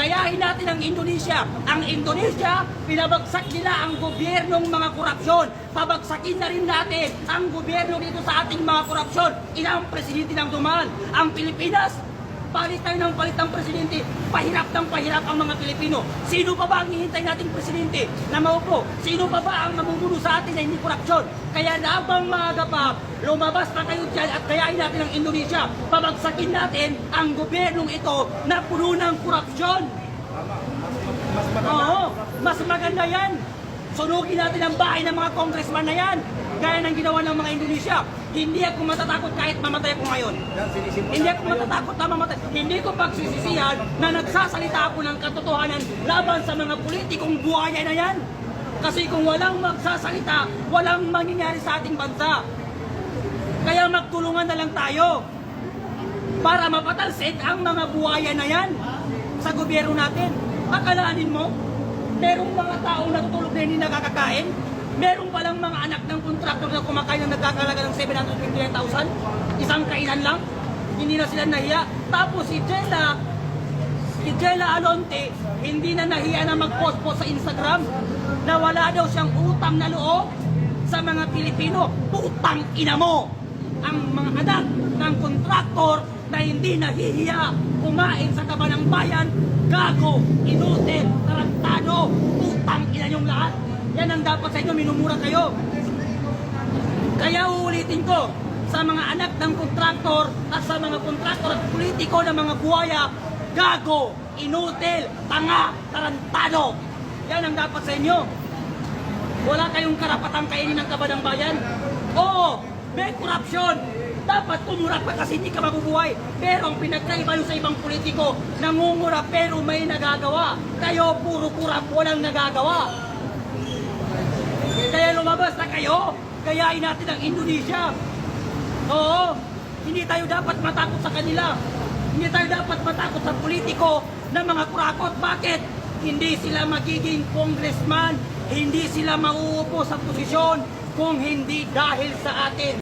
Gayahin natin ang Indonesia. Ang Indonesia, pinabagsak nila ang gobyernong mga korupsyon. Pabagsakin na rin natin ang gobyerno dito sa ating mga korupsyon. Ilang presidente nang dumaan. Ang Pilipinas, palit tayo ng palit ng presidente. Pahirap ng pahirap ang mga Pilipino. Sino pa ba ang hihintay nating presidente na maupo? Sino pa ba ang mamumuno sa atin na hindi korupsyon? Kaya labang maaga pa, lumabas na kayo dyan at kayain natin ang Indonesia. Pabagsakin natin ang gobyernong ito na puno ng korupsyon. Oo, mas maganda yan. Sunugin natin ang bahay ng mga congressman na yan. Gaya ng ginawa ng mga Indonesia. Hindi ako matatakot kahit mamatay ako ngayon. Hindi ako matatakot na mamatay. Hindi ko pagsisisihan na nagsasalita ako ng katotohanan laban sa mga politikong buhaya na yan. Kasi kung walang magsasalita, walang mangyayari sa ating bansa. Kaya magtulungan na lang tayo para mapatalsik ang mga buhaya na yan sa gobyerno natin. Akalanin mo, merong mga taong natutulog na hindi nakakakain. Meron palang mga anak ng kontraktor na kumakain na nagkakalaga ng 759,000. Isang kainan lang. Hindi na sila nahiya. Tapos si Jella Alonte, hindi na nahiya na mag-post-post sa Instagram na wala daw siyang utang na loob sa mga Pilipino. Putang ina mo! Ang mga anak ng kontraktor na hindi nahihiya kumain sa taba ng bayan, gago, inutil, tarantado, putang ina niyong lahat. Yan ang dapat sa inyo, minumura kayo. Kaya uulitin ko, sa mga anak ng kontraktor at sa mga kontraktor at politiko ng mga buhaya, gago, inutil, tanga, tarantado. Yan ang dapat sa inyo. Wala kayong karapatang kainin ng kaba ng bayan. Oo, may korupsyon. Dapat tumura pa kasi hindi ka mabubuhay. Pero ang pinagkaiba sa ibang politiko, nangungura pero may nagagawa. Kayo puro kurap, walang nagagawa. Kaya lumabas na kayo, gayain natin ang Indonesia. Oo, hindi tayo dapat matakot sa kanila. Hindi tayo dapat matakot sa politiko na mga kurakot. Bakit? Hindi sila magiging congressman, hindi sila mauupo sa posisyon kung hindi dahil sa atin.